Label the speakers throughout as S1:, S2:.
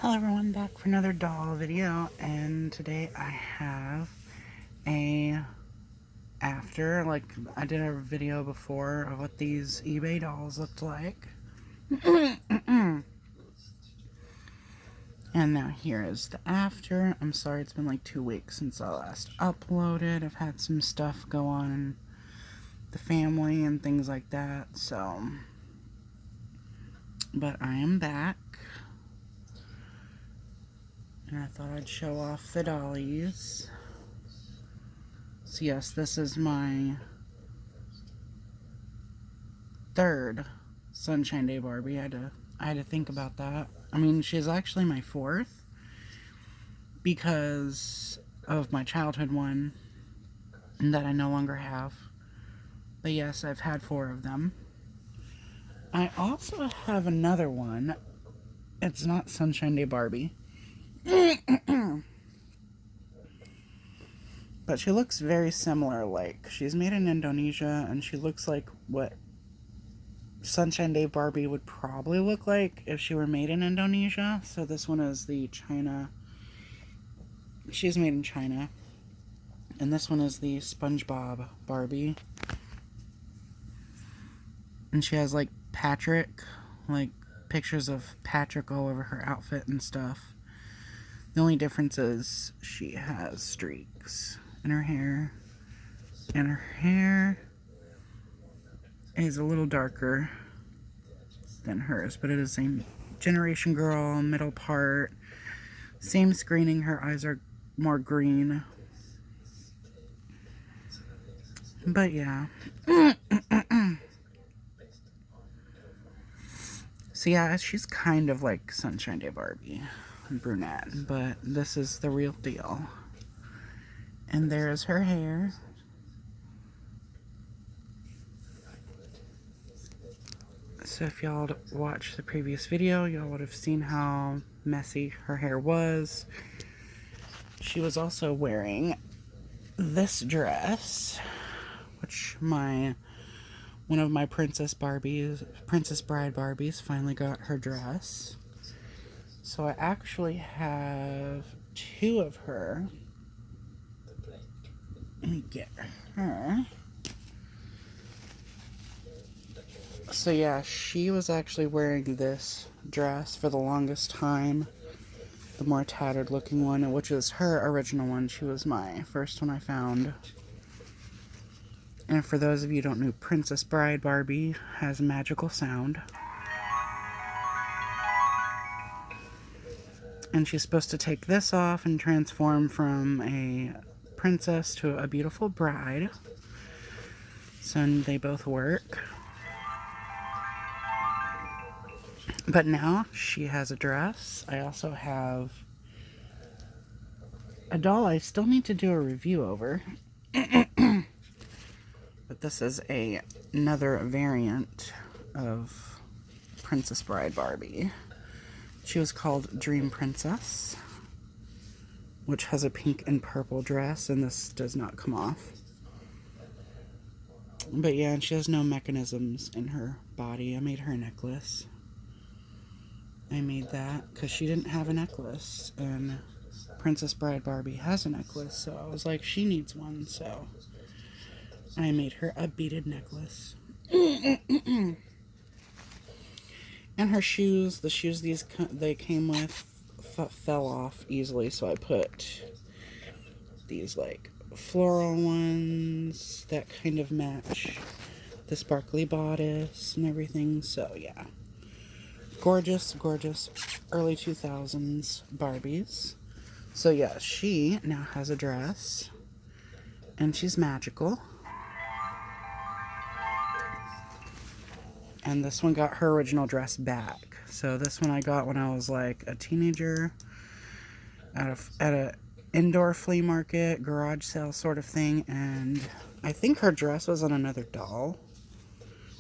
S1: Hello everyone, back for another doll video, and today I have a like I did a video before of what these eBay dolls looked like. And now here is the after. I'm sorry it's been like 2 weeks since I last uploaded. I've had some stuff go on in the family and things like that, so but I am back. And I thought I'd show off the dollies. So yes, this is my third Sunshine Day Barbie. I had to think about that. I mean, she's actually my fourth because of my childhood one that I no longer have. But yes, I've had 4 of them. I also have another one. It's not Sunshine Day Barbie. But she looks very similar. Like, she's made in Indonesia, and she looks like what Sunshine Day Barbie would probably look like if she were made in Indonesia. So this one is the China. She's made in China. And this one is the SpongeBob Barbie. And she has like Patrick, like pictures of Patrick all over her outfit and stuff. The only difference is she has streaks in her hair. And her hair is a little darker than hers, but it is the same generation girl, middle part, same screening. Her eyes are more green, but yeah. So yeah, she's kind of like Sunshine Day Barbie, brunette, but this is the real deal. And there's her hair. So if y'all watched the previous video, y'all would have seen how messy her hair was. She was also wearing this dress, which one of my Princess Bride Barbies finally got her dress. So I actually have 2 of her. Let me get her. So yeah, she was actually wearing this dress for the longest time. The more tattered looking one, which is her original one. She was my first one I found. And for those of you who don't know, Princess Bride Barbie has a magical sound. And she's supposed to take this off and transform from a princess to a beautiful bride. So they both work. But now she has a dress. I also have a doll I still need to do a review over. But this is another variant of Princess Bride Barbie. She was called Dream Princess, which has a pink and purple dress, and this does not come off. But yeah, and she has no mechanisms in her body. I made her a necklace. I made that because she didn't have a necklace, and Princess Bride Barbie has a necklace, so I was like, she needs one, so I made her a beaded necklace. And her shoes, the shoes they came with fell off easily, so I put these like floral ones that kind of match the sparkly bodice and everything, so yeah. Gorgeous, gorgeous early 2000s Barbies. So yeah, she now has a dress, and she's magical. And this one got her original dress back. So this one I got when I was like a teenager at a indoor flea market, garage sale sort of thing, and I think her dress was on another doll.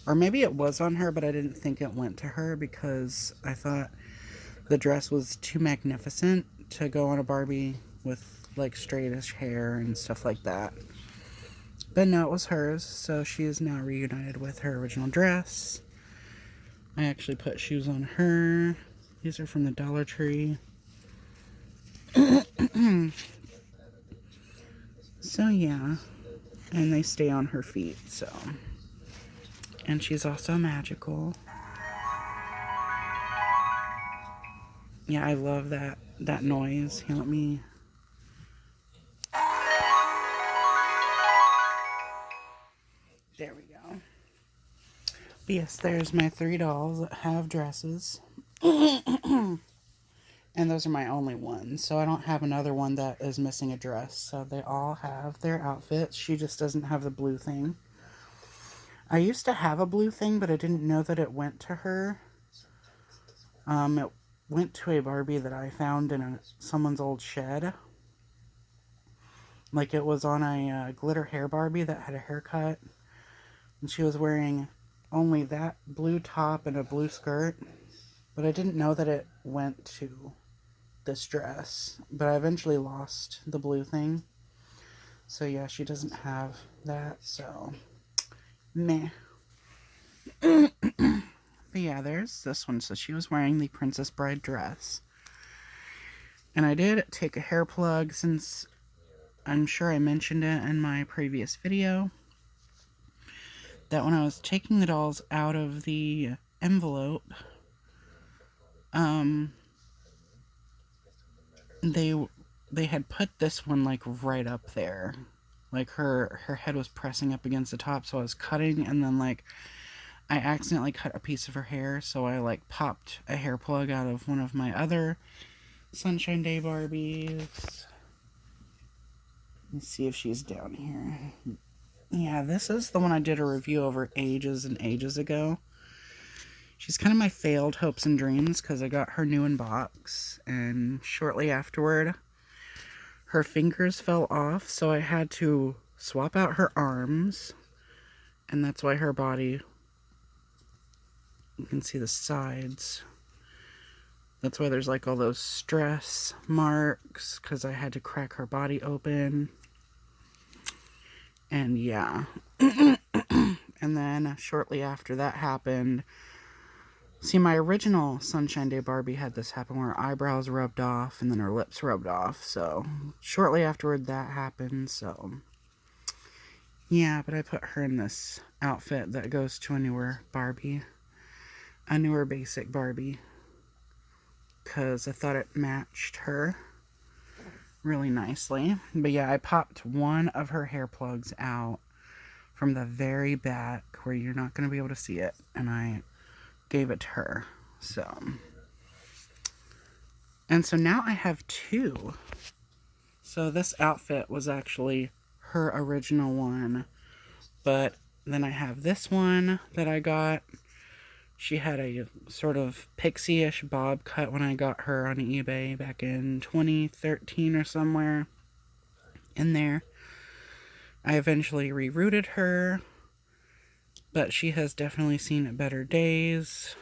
S1: Or maybe it was on her, but I didn't think it went to her because I thought the dress was too magnificent to go on a Barbie with like straightish hair and stuff like that. But no, it was hers, so she is now reunited with her original dress. I actually put shoes on her. These are from the Dollar Tree. So yeah, and they stay on her feet, so. And she's also magical. Yeah, I love that noise. Here, let me. There we go. But yes, there's my 3 dolls that have dresses. And those are my only ones. So I don't have another one that is missing a dress. So they all have their outfits. She just doesn't have the blue thing. I used to have a blue thing, but I didn't know that it went to her. It went to a Barbie that I found in someone's old shed. Like, it was on a glitter hair Barbie that had a haircut. And she was wearing only that blue top and a blue skirt. But I didn't know that it went to this dress. But I eventually lost the blue thing. So yeah, she doesn't have that, so meh. But yeah, there's this one. So she was wearing the Princess Bride dress. And I did take a hair plug, since I'm sure I mentioned it in my previous video, that when I was taking the dolls out of the envelope, they had put this one like right up there. Like her head was pressing up against the top, so I was cutting, and then like I accidentally cut a piece of her hair, so I like popped a hair plug out of one of my other Sunshine Day Barbies. Let's see if she's down here. Yeah, this is the one I did a review over ages and ages ago. She's kind of my failed hopes and dreams, because I got her new in box, and shortly afterward, her fingers fell off, so I had to swap out her arms, and that's why her body, you can see the sides. That's why there's like all those stress marks, because I had to crack her body open. And yeah. And then shortly after that happened, see, my original Sunshine Day Barbie had this happen where her eyebrows rubbed off and then her lips rubbed off. So shortly afterward that happened. So yeah, but I put her in this outfit that goes to a newer Barbie. A newer basic Barbie. Because I thought it matched her really nicely. But yeah, I popped one of her hair plugs out from the very back where you're not going to be able to see it. And I gave it to her. And so now I have 2. So this outfit was actually her original one. But then I have this one that I got. She had a sort of pixie-ish bob cut when I got her on eBay back in 2013 or somewhere in there. I eventually rerouted her, but she has definitely seen better days.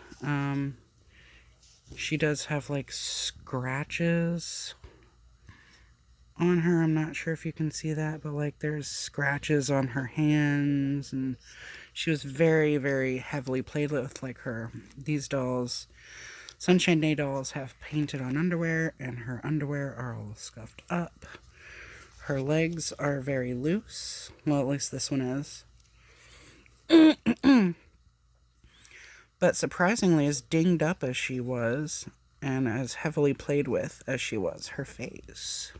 S1: She does have like scratches on her. I'm not sure if you can see that, but like there's scratches on her hands, and she was very, very heavily played with. Like these dolls, Sunshine Day dolls, have painted on underwear, and her underwear are all scuffed up. Her legs are very loose. Well, at least this one is. But surprisingly, as dinged up as she was, and as heavily played with as she was, her face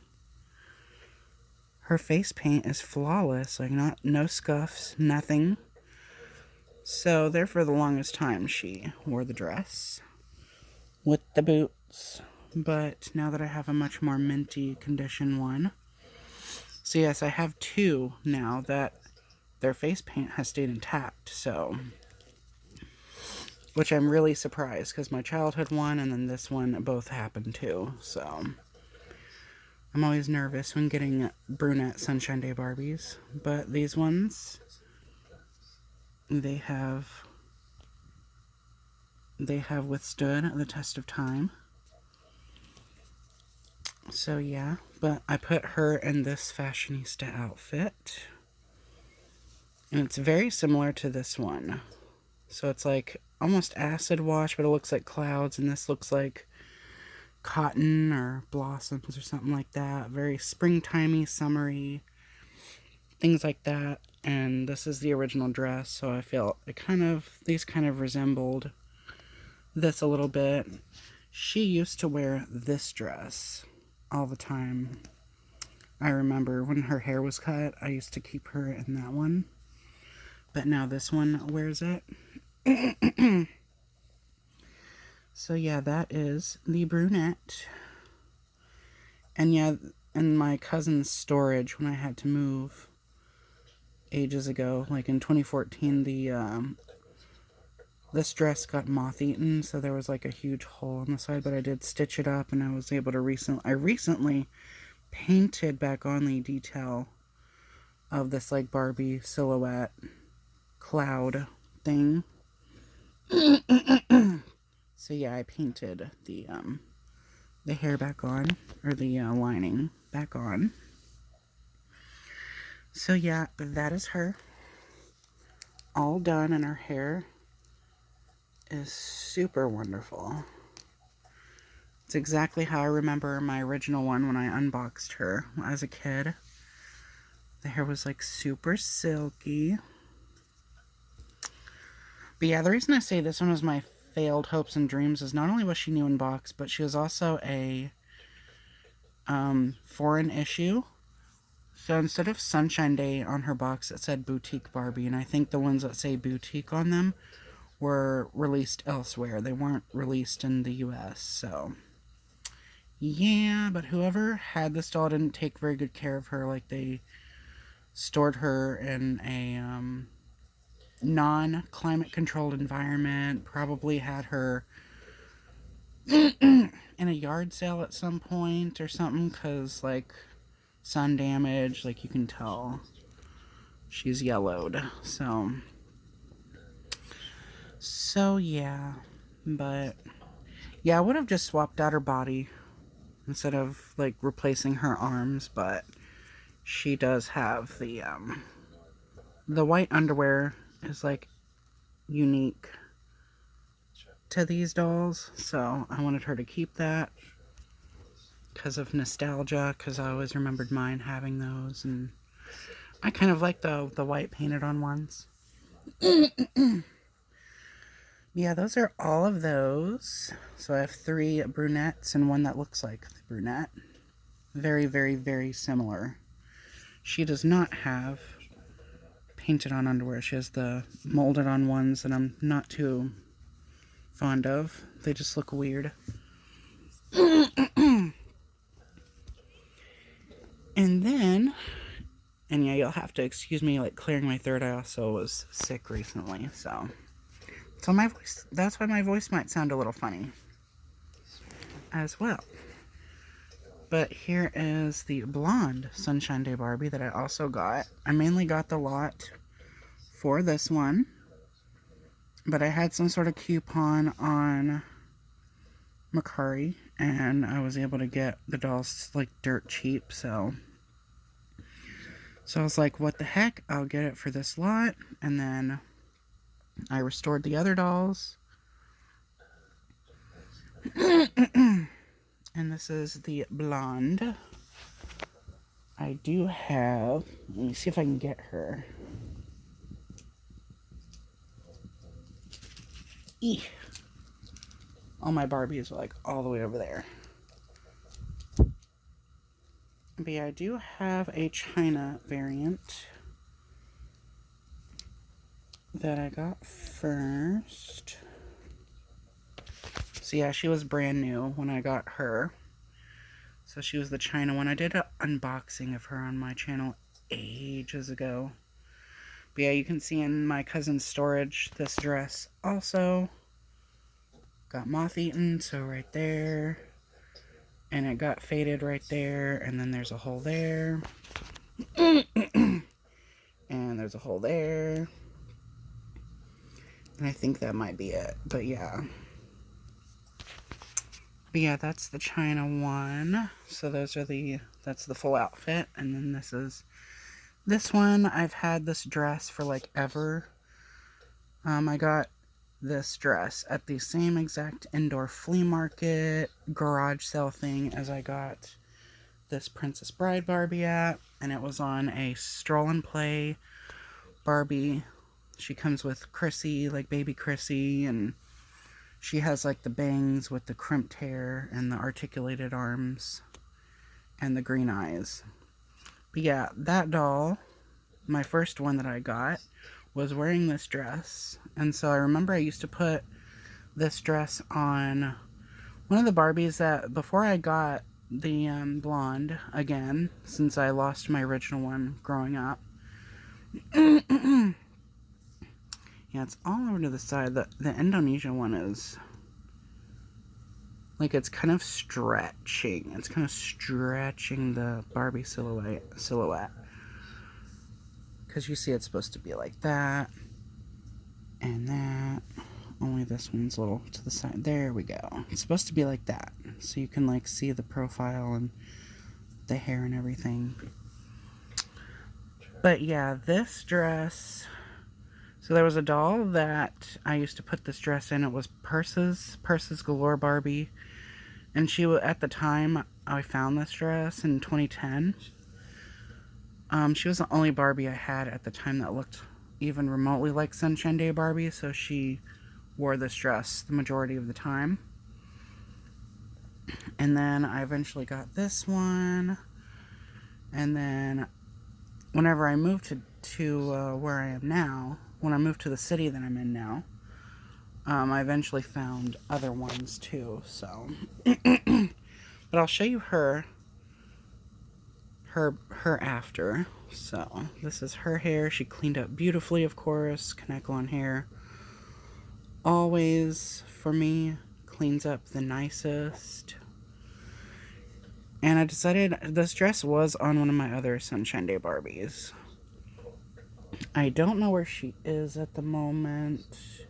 S1: paint is flawless. Like, no scuffs, nothing. So there, for the longest time, she wore the dress with the boots. But now that I have a much more minty condition one. So yes, I have 2 now that their face paint has stayed intact. So, which I'm really surprised, because my childhood one and then this one both happened too. So I'm always nervous when getting brunette Sunshine Day Barbies. But these ones, they have withstood the test of time. So yeah, but I put her in this fashionista outfit. And it's very similar to this one. So it's like almost acid wash, but it looks like clouds. And this looks like cotton or blossoms or something like that. Very springtimey, summery, things like that. And this is the original dress, so I feel these kind of resembled this a little bit. She used to wear this dress all the time. I remember when her hair was cut, I used to keep her in that one. But now this one wears it. So yeah, that is the brunette. And yeah, in my cousin's storage, when I had to move ages ago, like in 2014, this dress got moth-eaten, so there was like a huge hole on the side, but I did stitch it up, and I was able to I recently painted back on the detail of this like Barbie silhouette cloud thing. So yeah, I painted the hair back on, or the lining back on. So yeah, that is her. All done, and her hair is super wonderful. It's exactly how I remember my original one when I unboxed her as a kid. The hair was like super silky. But yeah, the reason I say this one was my failed hopes and dreams is not only was she new in box, but she was also a foreign issue. So instead of Sunshine Day on her box, it said Boutique Barbie, and I think the ones that say Boutique on them were released elsewhere. They weren't released in the US, so yeah, but whoever had this doll didn't take very good care of her. Like, they stored her in a non-climate controlled environment, probably had her in a yard sale at some point or something, because like sun damage, like you can tell she's yellowed. So yeah, but yeah, I would have just swapped out her body instead of like replacing her arms, but she does have the white underwear is like unique to these dolls, so I wanted her to keep that because of nostalgia, because I always remembered mine having those, and I kind of like the white painted on ones. Yeah, those are all of those. So I have 3 brunettes and one that looks like the brunette. Very, very, very similar. She does not have painted on underwear. She has the molded on ones that I'm not too fond of. They just look weird. And then, and yeah, you'll have to excuse me like clearing my throat. I also was sick recently, so my voice, that's why my voice might sound a little funny as well. But here is the blonde Sunshine Day Barbie that I also got. I mainly got the lot for this one, but I had some sort of coupon on Mercari, and I was able to get the dolls like dirt cheap, so I was like, what the heck, I'll get it for this lot. And then I restored the other dolls. And this is the blonde. I do have, let me see if I can get her. Eek. All my Barbies are like all the way over there. But yeah, I do have a China variant that I got first. So yeah, she was brand new when I got her. So she was the China one. I did an unboxing of her on my channel ages ago. But yeah, you can see in my cousin's storage, this dress also got moth-eaten, so right there. And it got faded right there, and then there's a hole there. And there's a hole there. And I think that might be it, but yeah. But yeah, that's the China one. So those are that's the full outfit. And then this one. I've had this dress for like ever. I got this dress at the same exact indoor flea market garage sale thing as I got this Princess Bride Barbie at, and it was on a Stroll and Play Barbie. She comes with Chrissy, like baby Chrissy, and she has like the bangs with the crimped hair and the articulated arms and the green eyes. But yeah, that doll, my first one that I got, was wearing this dress. And so I remember I used to put this dress on one of the Barbies that, before I got the blonde again, since I lost my original one growing up. Yeah, it's all over to the side. The Indonesia one is like, it's kind of stretching. It's kind of stretching the Barbie silhouette. Because you see it's supposed to be like that. And that. Only this one's a little to the side. There we go. It's supposed to be like that. So you can like see the profile and the hair and everything. But yeah, this dress. So there was a doll that I used to put this dress in. It was Purses Galore Barbie. And she was, at the time I found this dress in 2010. She was the only Barbie I had at the time that looked even remotely like Sunshine Day Barbie, so she wore this dress the majority of the time. And then I eventually got this one. And then whenever I moved to where I am now, when I moved to the city that I'm in now, I eventually found other ones too, so. But I'll show you her after. So this is her hair. She cleaned up beautifully, of course. Kanekalon hair always, for me, cleans up the nicest. And I decided this dress was on one of my other Sunshine Day Barbies. I don't know where she is at the moment.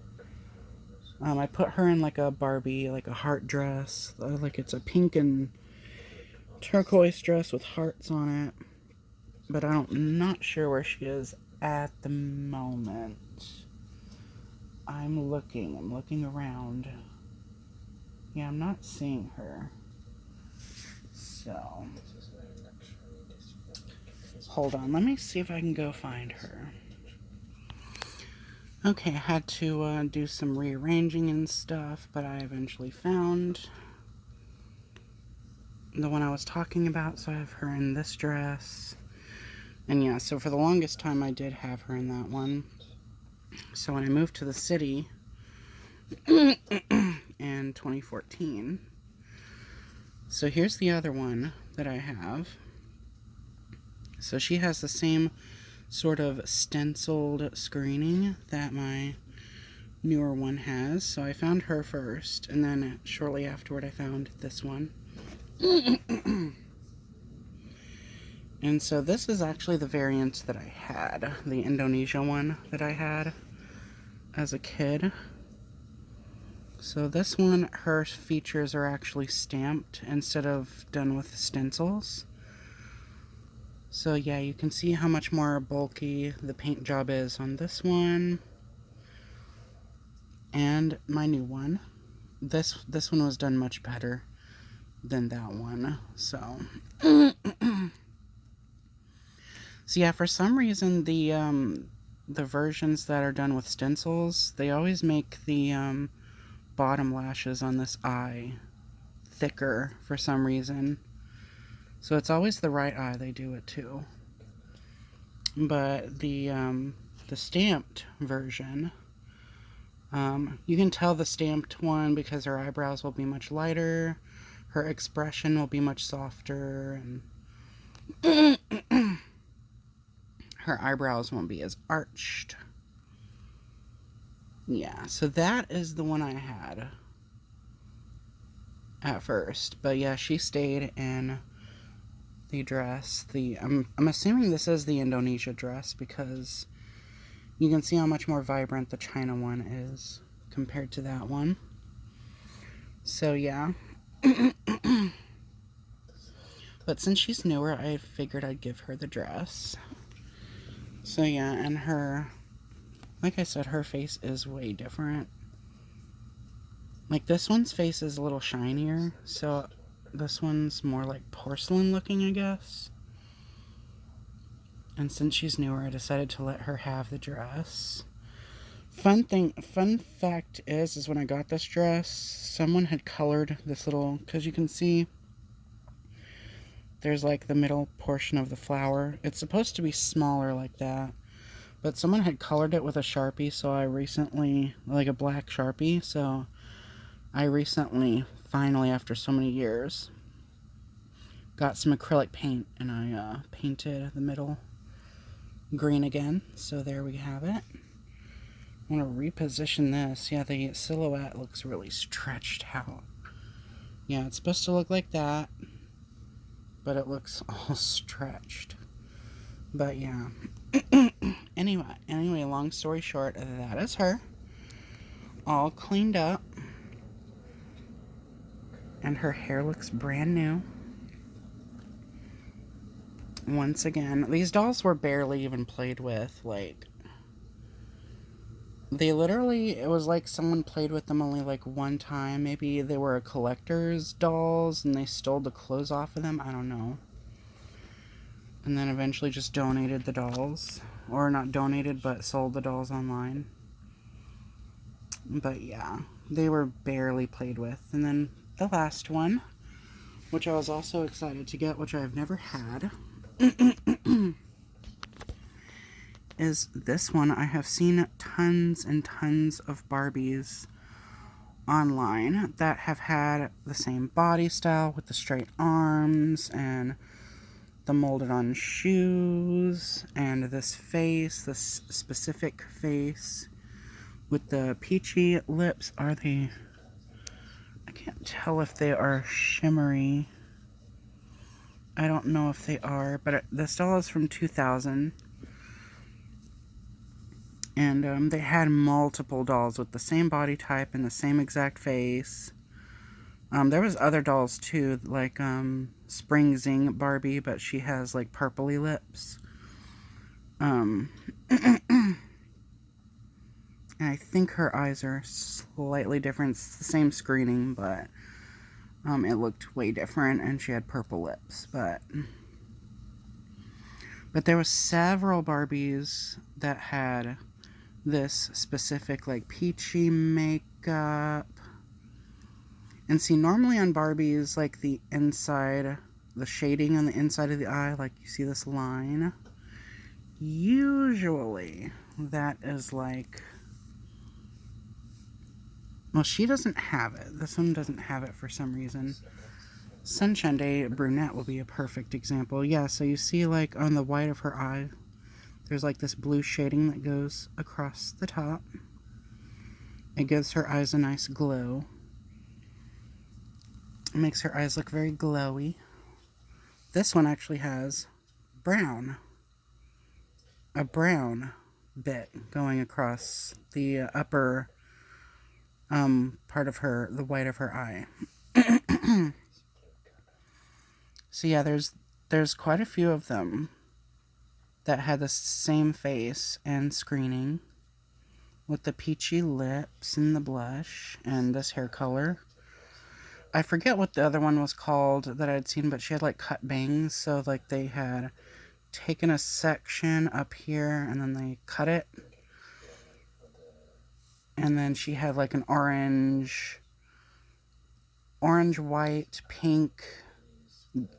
S1: I put her in like a Barbie, like a heart dress. Like it's a pink and turquoise dress with hearts on it. But I'm not sure where she is at the moment. I'm looking around. Yeah, I'm not seeing her. So, hold on, let me see if I can go find her. Okay, I had to do some rearranging and stuff, but I eventually found the one I was talking about, so I have her in this dress. And yeah, so for the longest time I did have her in that one. So when I moved to the city in 2014, so here's the other one that I have. So she has the same sort of stenciled screening that my newer one has. So I found her first, and then shortly afterward I found this one. And so this is actually the variant that I had, the Indonesia one that I had as a kid. So this one, her features are actually stamped instead of done with stencils. So yeah, you can see how much more bulky the paint job is on this one. And my new one. This one was done much better than that one. So so yeah, for some reason the versions that are done with stencils, they always make the bottom lashes on this eye thicker for some reason. So it's always the right eye they do it to. But the stamped version, you can tell the stamped one because her eyebrows will be much lighter, her expression will be much softer, and her eyebrows won't be as arched. Yeah, so that is the one I had at first. But yeah, she stayed in the dress. I'm assuming this is the Indonesia dress because you can see how much more vibrant the China one is compared to that one. So yeah. But since she's newer, I figured I'd give her the dress. So yeah, and her, like I said, her face is way different Like this one's face is a little shinier, so this one's more like porcelain looking, I guess. And since she's newer, I decided to let her have the dress. Fun fact is when I got this dress, someone had colored this little, because you can see there's like the middle portion of the flower. It's supposed to be smaller like that, but someone had colored it with a Sharpie, so I recently, like a black Sharpie, so I recently, finally after so many years, got some acrylic paint and I painted the middle green again. So there we have it. I want to reposition this. Yeah, the silhouette looks really stretched out. Yeah, it's supposed to look like that, but it looks all stretched. But yeah. Anyway, long story short, that is her. All cleaned up. And her hair looks brand new. Once again, these dolls were barely even played with. Like, they literally, it was like someone played with them only like one time. Maybe they were a collector's dolls and they stole the clothes off of them. I don't know. And then eventually just donated the dolls. Or not donated, but sold the dolls online. But yeah, they were barely played with. And then the last one, which I was also excited to get, which I've never had, is this one. I have seen tons and tons of Barbies online that have had the same body style with the straight arms and the molded on shoes and this face, this specific face with the peachy lips. Are they, I can't tell if they are shimmery. I don't know if they are, but this doll is from 2000. And they had multiple dolls with the same body type and the same exact face. There was other dolls too, like Spring Zing Barbie, but she has like purpley lips. And I think her eyes are slightly different. It's the same screening, but it looked way different, and she had purple lips. But there was several Barbies that had this specific like peachy makeup. And see, normally on Barbies, like the inside, the shading on the inside of the eye, like you see this line, usually that is like, well, she doesn't have it. This one doesn't have it for some reason. Sunshine Day Brunette will be a perfect example. Yeah, so you see like on the white of her eye, there's like this blue shading that goes across the top. It gives her eyes a nice glow. It makes her eyes look very glowy. This one actually has brown. A brown bit going across the upper part of her, the white of her eye. So yeah, there's quite a few of them that had the same face and screening with the peachy lips and the blush and this hair color. I forget what the other one was called that I'd seen, but she had like cut bangs, so like they had taken a section up here and then they cut it. And then she had like an orange, white, pink,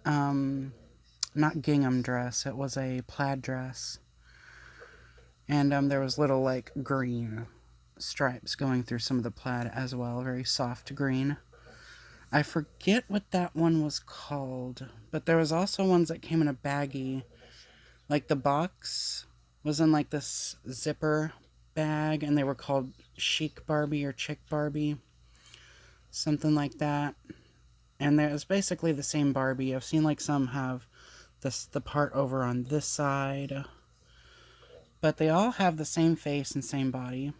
S1: not gingham dress. It was a plaid dress. And there was little like green stripes going through some of the plaid as well. Very soft green. I forget what that one was called, but there was also ones that came in a baggie. Like the box was in like this zipper bag, and they were called Chic Barbie or Chick Barbie. Something like that. And there's basically the same Barbie. I've seen like some have the part over on this side. But they all have the same face and same body.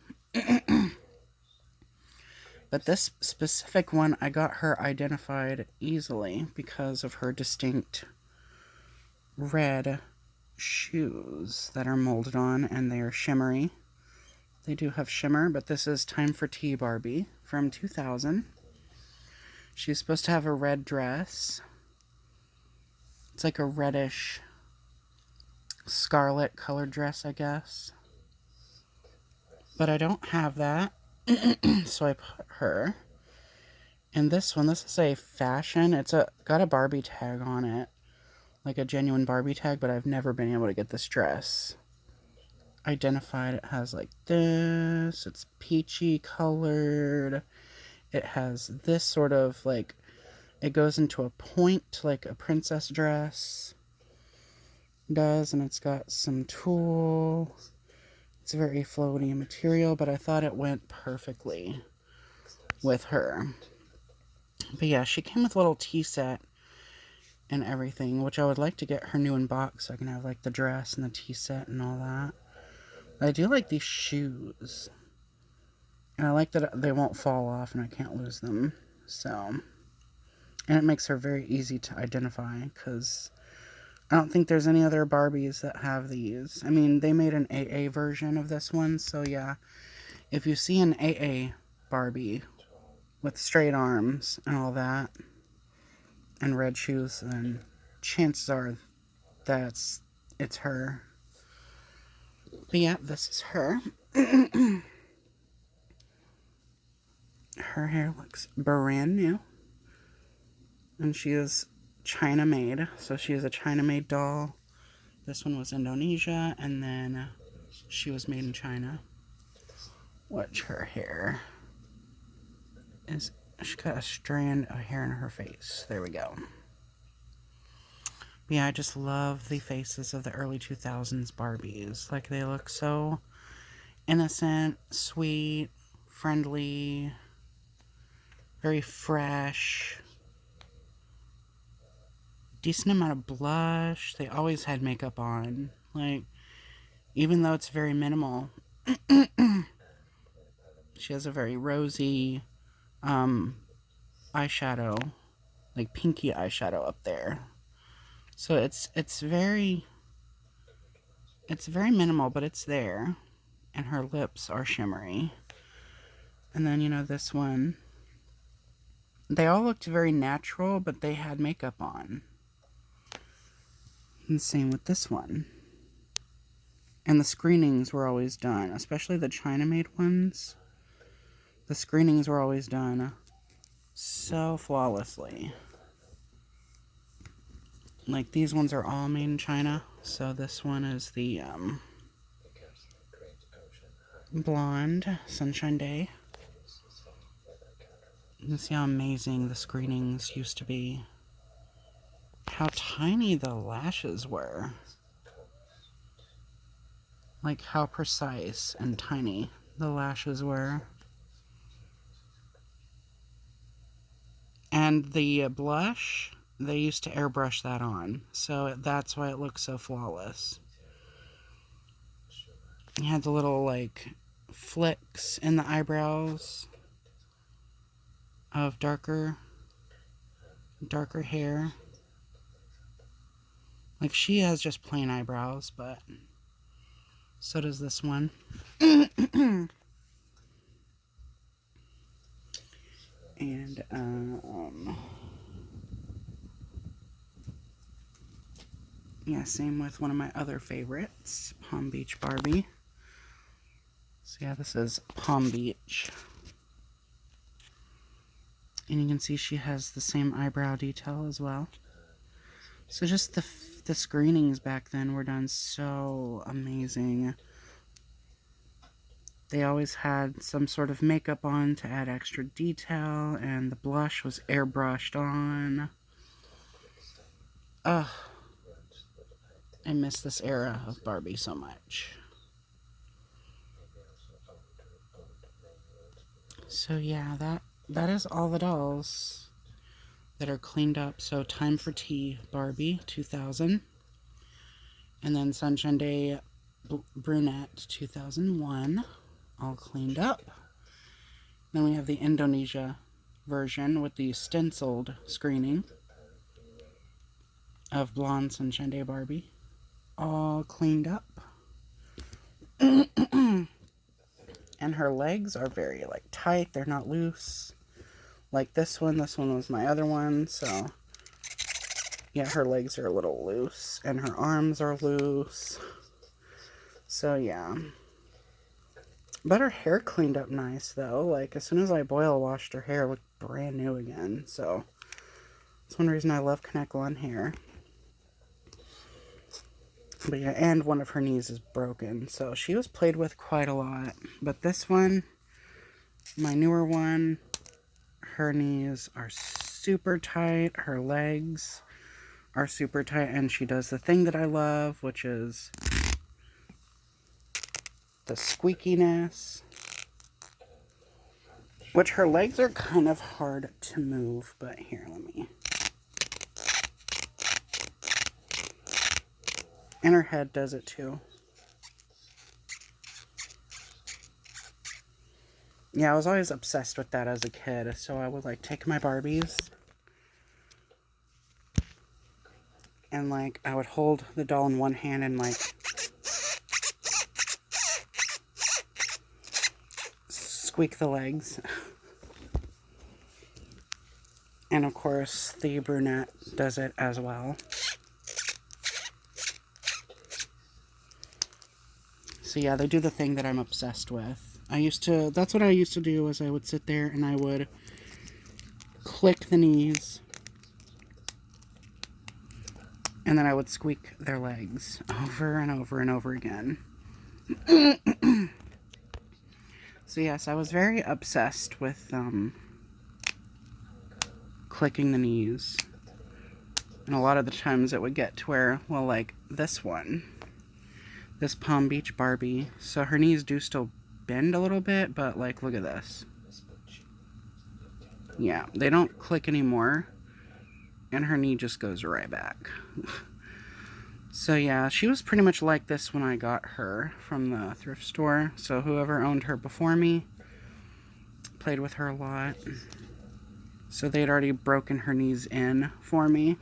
S1: But this specific one, I got her identified easily because of her distinct red shoes that are molded on, and they are shimmery. They do have shimmer, but this is Time for Tea Barbie from 2000. She's supposed to have a red dress. It's like a reddish scarlet colored dress, I guess. But I don't have that, so I put her. And this one, this is a fashion. It's got a Barbie tag on it, like a genuine Barbie tag, but I've never been able to get this dress identified. It has like this. It's peachy colored. It has this sort of like, it goes into a point like a princess dress does, and it's got some tulle. It's very floaty material, but I thought it went perfectly with her. But yeah, she came with a little tea set and everything, which I would like to get her new in box so I can have like the dress and the tea set and all that. But I do like these shoes. And I like that they won't fall off and I can't lose them. So, and it makes her very easy to identify because I don't think there's any other Barbies that have these. I mean, they made an AA version of this one, so yeah. If you see an AA Barbie with straight arms and all that, and red shoes, then chances are it's her. But yeah, this is her. Her hair looks brand new. And she is China made. So she is a China made doll. This one was Indonesia, and then she was made in China. Watch her hair. She's got a strand of hair in her face. There we go. But yeah, I just love the faces of the early 2000s Barbies. Like, they look so innocent, sweet, friendly, very fresh. Decent amount of blush. They always had makeup on. Like, even though it's very minimal, she has a very rosy eyeshadow, like pinky eyeshadow up there. So it's very minimal, but it's there. And her lips are shimmery. And then, you know, this one, they all looked very natural, but they had makeup on. And same with this one. And the screenings were always done, especially the China-made ones. The screenings were always done so flawlessly. Like, these ones are all made in China. So this one is the blonde Sunshine Day. You can see how amazing the screenings used to be. How tiny the lashes were. Like, how precise and tiny the lashes were. And the blush, they used to airbrush that on. So that's why it looks so flawless. You had the little, like, flicks in the eyebrows of darker hair. Like, she has just plain eyebrows, but so does this one. And, yeah, same with one of my other favorites, Palm Beach Barbie. So yeah, this is Palm Beach. And you can see she has the same eyebrow detail as well. So just the screenings back then were done so amazing. They always had some sort of makeup on to add extra detail, and the blush was airbrushed on. Ugh. I miss this era of Barbie so much. So yeah, that is all the dolls that are cleaned up. So Time for Tea Barbie 2000, and then Sunshine Day Brunette 2001, all cleaned up. Then we have the Indonesia version with the stenciled screening of Blonde Sunshine Day Barbie, all cleaned up. And her legs are very, like, tight. They're not loose. Like this one. This one was my other one, so... Yeah, her legs are a little loose. And her arms are loose. So, yeah. But her hair cleaned up nice, though. Like, as soon as I boil washed her hair, it looked brand new again. So, that's one reason I love Connect One hair. But yeah, and one of her knees is broken. So, she was played with quite a lot. But this one, my newer one, her knees are super tight. Her legs are super tight. And she does the thing that I love, which is the squeakiness. Which her legs are kind of hard to move, but here, let me... And her head does it too. Yeah, I was always obsessed with that as a kid, so I would, like, take my Barbies and, like, I would hold the doll in one hand and, like, squeak the legs. And, of course, the brunette does it as well. So, yeah, they do the thing that I'm obsessed with. That's what I used to do, is I would sit there and I would click the knees. And then I would squeak their legs over and over and over again. So, yes, I was very obsessed with clicking the knees. And a lot of the times it would get to where, well, like this one. This Palm Beach Barbie. So her knees do still bend a little bit, but, like, look at this. Yeah, they don't click anymore. And her knee just goes right back. So, yeah, she was pretty much like this when I got her from the thrift store. So whoever owned her before me played with her a lot. So they had already broken her knees in for me.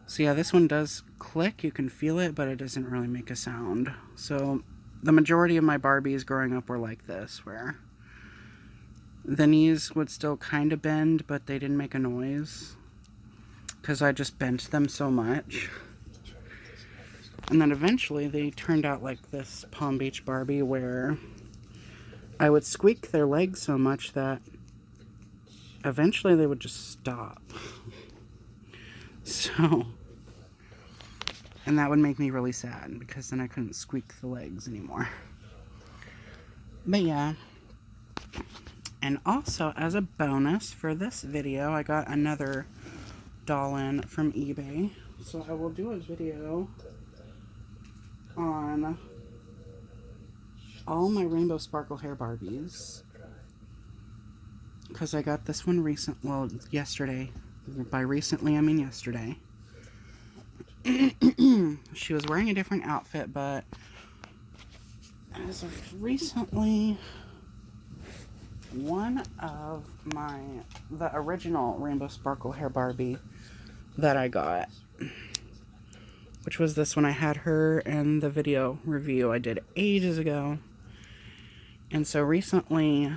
S1: So yeah, this one does click. You can feel it, but it doesn't really make a sound. So the majority of my Barbies growing up were like this, where the knees would still kind of bend, but they didn't make a noise because I just bent them so much. And then eventually they turned out like this Palm Beach Barbie, where I would squeak their legs so much that eventually they would just stop. So, and that would make me really sad, because then I couldn't squeak the legs anymore. But yeah. And also, as a bonus for this video, I got another doll in from eBay. So I will do a video on all my Rainbow Sparkle Hair Barbies. Because I got this one yesterday. By recently, I mean yesterday. She was wearing a different outfit, but as of recently, one of the original Rainbow Sparkle Hair Barbie that I got, which was this one, I had her in the video review I did ages ago. And so recently,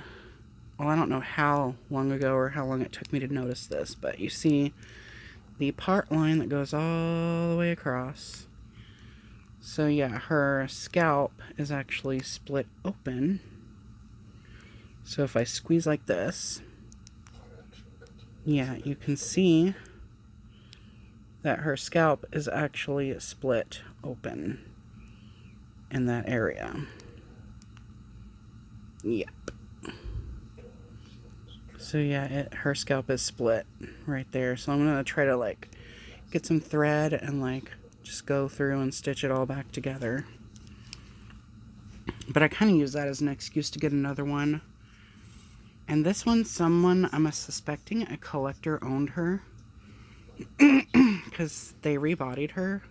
S1: well, I don't know how long ago or how long it took me to notice this, but you see the part line that goes all the way across. So yeah, her scalp is actually split open. So if I squeeze like this, yeah, you can see that her scalp is actually split open in that area. Yep. So yeah, her scalp is split right there. So I'm going to try to like get some thread and like just go through and stitch it all back together. But I kind of use that as an excuse to get another one. And this one, I'm suspecting a collector owned her. Because they rebodied her.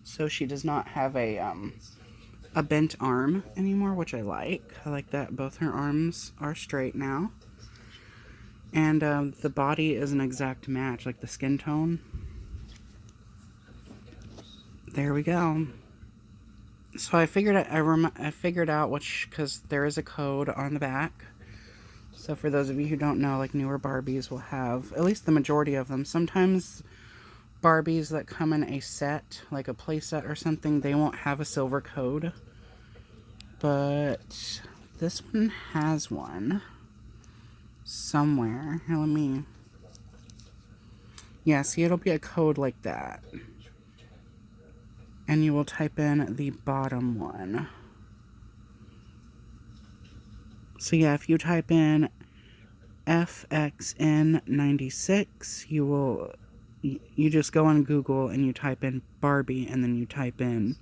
S1: So she does not have a bent arm anymore, which I like. I like that both her arms are straight now. And the body is an exact match, like the skin tone. There we go. So I figured I figured out which, because there is a code on the back. So for those of you who don't know, like newer Barbies will have, at least the majority of them. Sometimes Barbies that come in a set, like a play set or something, they won't have a silver code. But this one has one somewhere. Here, let me... Yeah, see, it'll be a code like that. And you will type in the bottom one. So yeah, if you type in FXN96, you just go on Google and you type in Barbie, and then you type in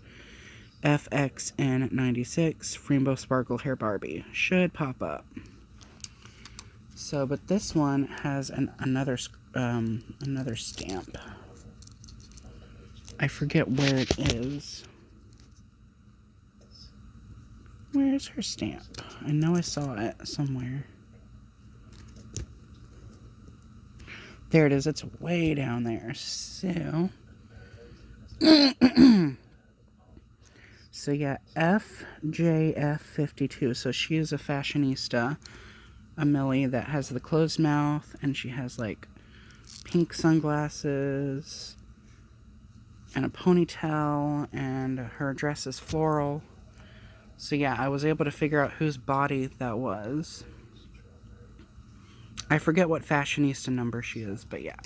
S1: FXN96 Rainbow Sparkle Hair Barbie. Should pop up. So, but this one has another stamp. I forget where it is. Where's her stamp? I know I saw it somewhere. There it is. It's way down there. So, so yeah, FJF52. So she is a fashionista, a Millie that has the closed mouth, and she has like pink sunglasses and a ponytail, and her dress is floral. So yeah, I was able to figure out whose body that was. I forget what fashionista number she is, but yeah.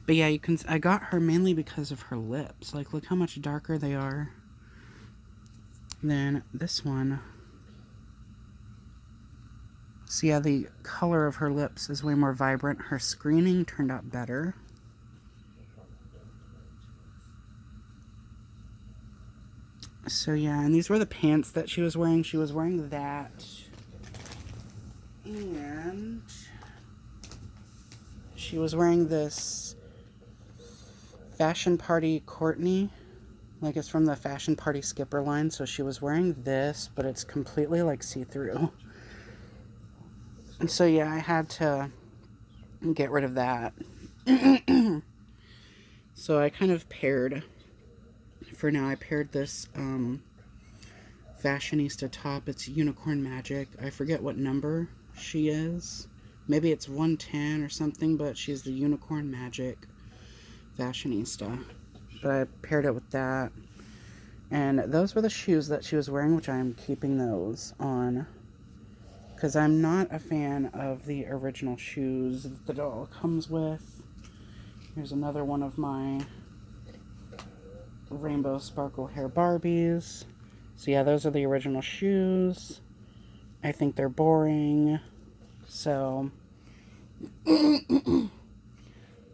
S1: But yeah, I got her mainly because of her lips. Like, look how much darker they are than this one. So yeah, the color of her lips is way more vibrant. Her screening turned out better. So yeah, and these were the pants that she was wearing. She was wearing that. And she was wearing this Fashion Party Courtney. Like, it's from the Fashion Party Skipper line. So she was wearing this, but it's completely like see-through. And so yeah, I had to get rid of that. So I kind of paired... For now, I paired this fashionista top. It's Unicorn Magic. I forget what number she is. Maybe it's 110 or something, but she's the Unicorn Magic fashionista. But I paired it with that. And those were the shoes that she was wearing, which I am keeping those on. Because I'm not a fan of the original shoes that the doll comes with. Here's another one of my Rainbow Sparkle Hair Barbies. So yeah, those are the original shoes. I think they're boring. So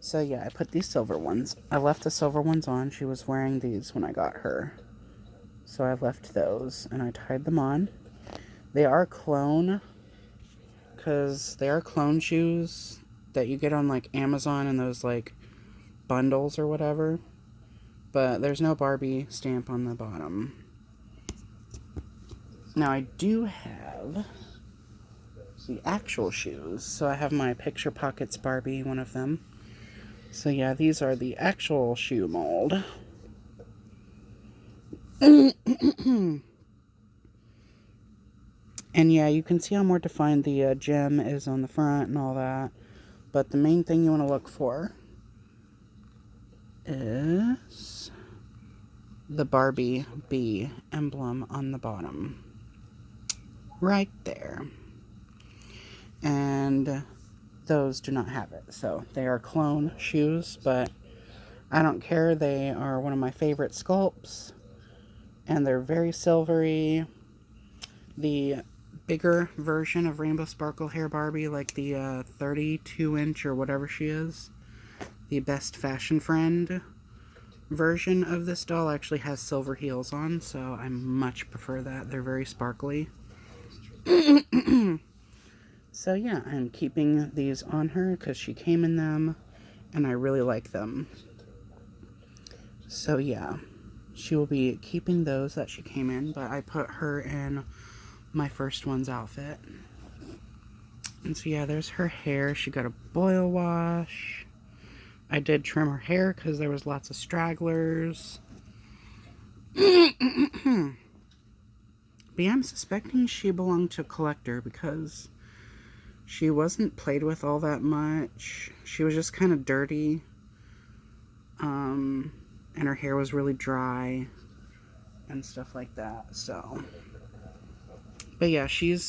S1: so yeah, I put these silver ones. I left the silver ones on. She was wearing these when I got her. So I left those and I tied them on. They are clone, because they are clone shoes that you get on like Amazon and those like bundles or whatever. But there's no Barbie stamp on the bottom. Now I do have the actual shoes. So I have my Picture Pockets Barbie, one of them. So yeah, these are the actual shoe mold. And yeah, you can see how more defined the gem is on the front and all that. But the main thing you want to look for is the Barbie bee emblem on the bottom. Right there. And those do not have it. So they are clone shoes, but I don't care. They are one of my favorite sculpts. And they're very silvery. The bigger version of Rainbow Sparkle Hair Barbie, like the 32-inch or whatever she is, the Best Fashion Friend version of this doll actually has silver heels on, so I much prefer that. They're very sparkly. So yeah, I'm keeping these on her because she came in them and I really like them. So yeah, she will be keeping those that she came in, but I put her in my first one's outfit. And so yeah, there's her hair. She got a boil wash. I did trim her hair because there was lots of stragglers. But yeah, I'm suspecting she belonged to a collector because she wasn't played with all that much. She was just kind of dirty. And her hair was really dry and stuff like that. So, but yeah, she's